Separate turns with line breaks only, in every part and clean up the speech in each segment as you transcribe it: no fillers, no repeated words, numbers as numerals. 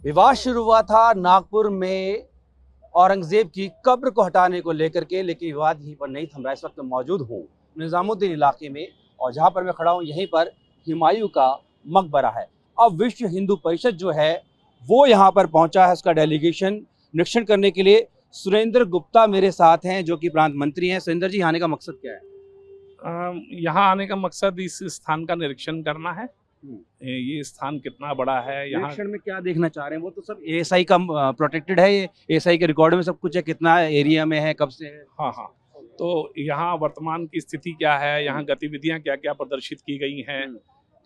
विवाद शुरू हुआ था नागपुर में औरंगजेब की कब्र को हटाने को लेकर के, लेकिन विवाद यहीं पर नहीं थम रहा। इस वक्त मैं मौजूद हूँ निजामुद्दीन इलाके में और जहाँ पर मैं खड़ा हूँ यहीं पर हुमायूं का मकबरा है। अब विश्व हिंदू परिषद जो है वो यहाँ पर पहुँचा है, उसका डेलीगेशन निरीक्षण करने के लिए। सुरेंद्र गुप्ता मेरे साथ हैं जो कि प्रांत मंत्री हैं। सुरेंद्र जी, आने का मकसद क्या है?
यहाँ आने का मकसद इस स्थान का निरीक्षण करना है। ये स्थान कितना बड़ा है, यहाँ
निरीक्षण में क्या देखना चाह रहे हैं? वो तो सब एएसआई का प्रोटेक्टेड है, ये एएसआई के रिकॉर्ड में सब कुछ है, कितना एरिया में है, कब से है।
हाँ हाँ, तो यहाँ वर्तमान की स्थिति क्या है, यहाँ गतिविधियाँ क्या क्या प्रदर्शित की गई हैं,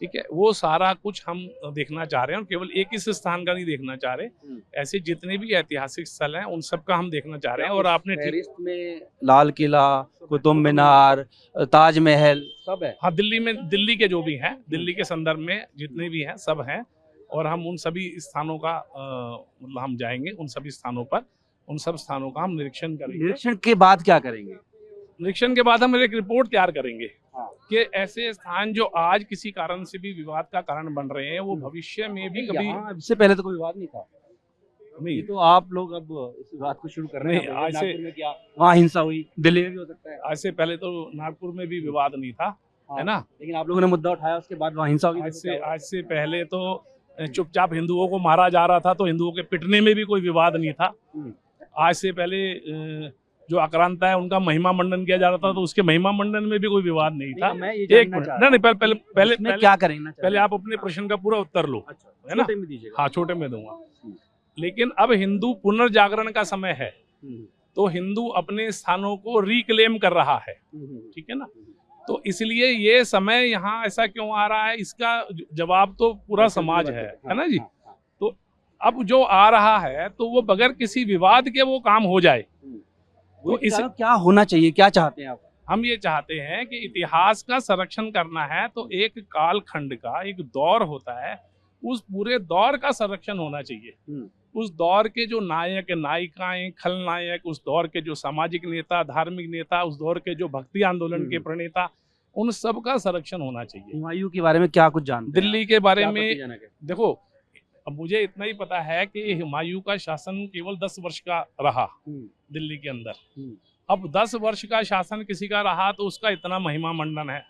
ठीक है, वो सारा कुछ हम देखना चाह रहे हैं। और केवल एक इस स्थान का नहीं देखना चाह रहे, ऐसे जितने भी ऐतिहासिक स्थल हैं उन सब का हम देखना चाह रहे हैं। और आपने
फहरिस्त में लाल किला, कुतुब मीनार, ताजमहल सब है।
हाँ, दिल्ली के जो भी हैं, दिल्ली के संदर्भ में जितने भी हैं सब हैं। और हम उन सभी स्थानों का मतलब हम जाएंगे उन सभी स्थानों पर, उन सब स्थानों का हम निरीक्षण करेंगे।
निरीक्षण के बाद क्या करेंगे?
निरीक्षण के बाद हम एक रिपोर्ट तैयार करेंगे कि ऐसे स्थान जो आज किसी कारण से भी विवाद का कारण बन रहे हैं वो भविष्य में भी कभी।
इससे पहले तो कोई विवाद नहीं था।
नहीं,
तो आप लोग अब इस विवाद को शुरू कर रहे हैं।
आज से
नागपुर में क्या वहाँ हिंसा हुई, दिल्ली में भी हो सकता है।
आज से पहले तो नागपुर में भी विवाद नहीं था, है ना,
लेकिन आप लोगों ने मुद्दा उठाया, उसके बाद वहाँ हिंसा हुई।
आज से पहले तो चुपचाप हिंदुओं को मारा जा रहा था, तो हिंदुओं के पिटने में भी कोई विवाद नहीं था। आज से पहले जो आक्रांता है उनका महिमा मंडन किया जा रहा था, तो उसके महिमा मंडन में भी कोई विवाद नहीं था। एक मिनट, नहीं पहले
क्या करेंगे?
पहले आप अपने प्रश्न का पूरा उत्तर लो, है ना। हाँ, छोटे में दूंगा। लेकिन अब हिंदू पुनर्जागरण का समय है, तो हिंदू अपने स्थानों को रिक्लेम कर रहा है, ठीक है ना। तो इसलिए ये समय यहाँ ऐसा क्यों आ रहा है, इसका जवाब तो पूरा समाज है ना जी। तो अब जो आ रहा है तो वो बगैर किसी विवाद के वो काम हो जाए।
तो इस क्या होना चाहिए, क्या चाहते हैं आप?
हम ये चाहते हैं कि इतिहास का संरक्षण करना है तो एक कालखंड का एक दौर होता है, उस पूरे दौर का संरक्षण होना चाहिए। उस दौर के जो नायक नायिकाएं, खलनायक, उस दौर के जो सामाजिक नेता, धार्मिक नेता, उस दौर के जो भक्ति आंदोलन के प्रणेता, उन सब का संरक्षण होना चाहिए।
हुमायूं के बारे में क्या कुछ जानते हैं?
दिल्ली के बारे में देखो, अब मुझे इतना ही पता है कि हुमायूं का शासन केवल 10 वर्ष का रहा दिल्ली के अंदर। अब 10 वर्ष का शासन किसी का रहा तो उसका इतना महिमा मंडन है,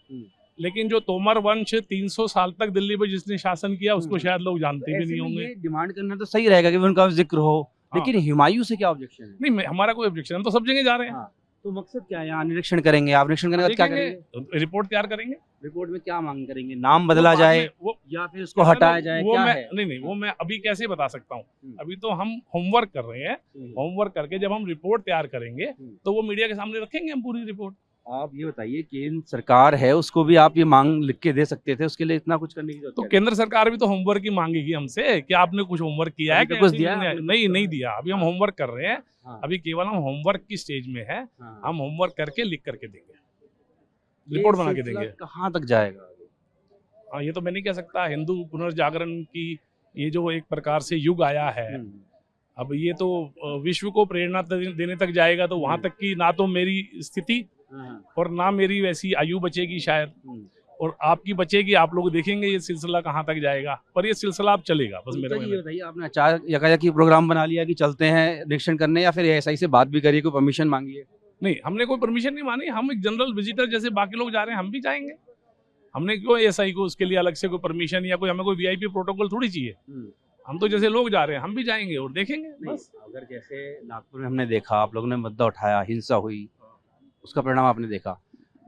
लेकिन जो तोमर वंश 300 साल तक दिल्ली पर जिसने शासन किया उसको शायद लोग जानते भी नहीं होंगे।
डिमांड करना तो सही रहेगा कि उनका जिक्र हो, लेकिन हुमायूं से क्या ऑब्जेक्शन है?
नहीं, हमारा कोई ऑब्जेक्शन, हम तो सब जगह जा रहे हैं।
तो मकसद क्या है? यहाँ निरीक्षण करेंगे, आप निरीक्षण करने के बाद क्या करेंगे?
रिपोर्ट तैयार करेंगे।
रिपोर्ट में क्या मांग करेंगे? नाम बदला जाए या फिर उसको हटाया जाए?
वो नहीं, वो मैं अभी कैसे बता सकता हूँ। अभी तो हम होमवर्क कर रहे हैं। होमवर्क करके जब हम रिपोर्ट तैयार करेंगे तो वो मीडिया के सामने रखेंगे हम पूरी रिपोर्ट।
आप ये बताइए, केंद्र सरकार है, उसको भी आप ये मांग लिख के दे सकते थे, उसके लिए इतना कुछ करने की जरूरत
तो केंद्र सरकार भी तो होमवर्क ही मांगेगी हमसे कि आपने कुछ होमवर्क किया है?
कुछ दिया?
नहीं दिया। अभी हम होमवर्क कर रहे हैं। अभी केवल हम होमवर्क की स्टेज में है। हम होमवर्क करके लिख करके देंगे, रिपोर्ट बना के देंगे।
कहाँ तक जाएगा?
हाँ, ये तो मैं नहीं कह सकता। हिंदू पुनर्जागरण की ये जो एक प्रकार से युग आया है, अब ये तो विश्व को प्रेरणा देने तक जाएगा। तो वहां तक की ना तो मेरी स्थिति और ना मेरी वैसी आयु बचेगी शायद, और आपकी बचेगी। आप लोग देखेंगे ये सिलसिला कहाँ तक जाएगा, पर ये सिलसिला अब चलेगा। बस मेरा
ये बताइए, आपने अचानक यकायकी प्रोग्राम बना लिया कि चलते हैं निरीक्षण करने, या फिर एएसआई से बात भी करिए, कोई परमिशन मांगी है?
नहीं, हमने कोई परमिशन नहीं मानी। हम एक जनरल विजिटर जैसे बाकी लोग जा रहे हैं, हम भी जाएंगे। हमने क्यों एएसआई को उसके लिए अलग से कोई परमिशन या कोई हमें कोई वीआईपी प्रोटोकॉल थोड़ी चाहिए। हम तो जैसे लोग जा रहे हैं हम भी जाएंगे और देखेंगे बस।
अगर जैसे नागपुर में हमने देखा, आप लोगों ने मुद्दा उठाया, हिंसा हुई, उसका परिणाम आपने देखा,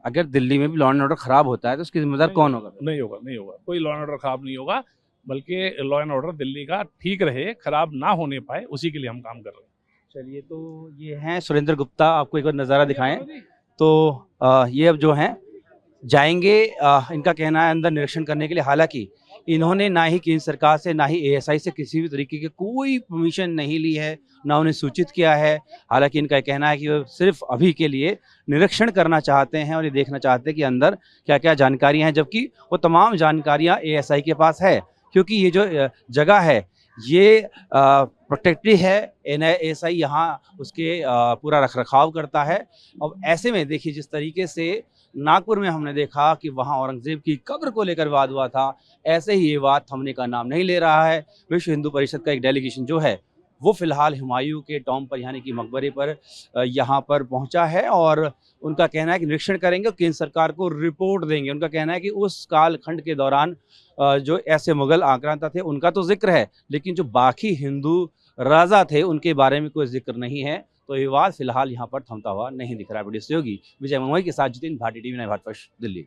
अगर दिल्ली में भी लॉ एंड ऑर्डर खराब होता है तो उसकी जिम्मेदार कौन होगा? नहीं
होगा। कोई लॉ एंड ऑर्डर खराब नहीं होगा, बल्कि लॉ एंड ऑर्डर दिल्ली का ठीक रहे, खराब ना होने पाए, उसी के लिए हम काम कर रहे हैं।
चलिए, तो ये हैं सुरेंद्र गुप्ता, आपको एक बार नज़ारा दिखाएं तो ये अब जो हैं जाएंगे, इनका कहना है अंदर निरीक्षण करने के लिए। हालांकि इन्होंने ना ही केंद्र सरकार से ना ही एएसआई से किसी भी तरीके की कोई परमिशन नहीं ली है, ना उन्हें सूचित किया है। हालांकि इनका कहना है कि वो सिर्फ अभी के लिए निरीक्षण करना चाहते हैं और ये देखना चाहते हैं कि अंदर क्या क्या जानकारियां हैं, जबकि वो तमाम जानकारियां एएसआई के पास है, क्योंकि ये जो जगह है ये प्रोटेक्टेड है। एएसआई यहाँ उसके पूरा रखरखाव करता है। अब ऐसे में देखिए जिस तरीके से नागपुर में हमने देखा कि वहां औरंगजेब की कब्र को लेकर विवाद हुआ था, ऐसे ही ये विवाद थमने का नाम नहीं ले रहा है। विश्व हिंदू परिषद का एक डेलीगेशन जो है वो फिलहाल हुमायूं के टॉम पर यानी कि मकबरे पर यहाँ पर पहुंचा है और उनका कहना है कि निरीक्षण करेंगे और केंद्र सरकार को रिपोर्ट देंगे। उनका कहना है कि उस कालखंड के दौरान जो ऐसे मुगल आक्रांता थे उनका तो जिक्र है, लेकिन जो बाकी हिंदू राजा थे उनके बारे में कोई जिक्र नहीं है। तो ये विवाद फिलहाल यहाँ पर थमता हुआ नहीं दिख रहा है। वीडियो सहयोगी विजय मंगवाई के साथ जितिन भाटी, टीवी 9 भारतवर्ष, दिल्ली।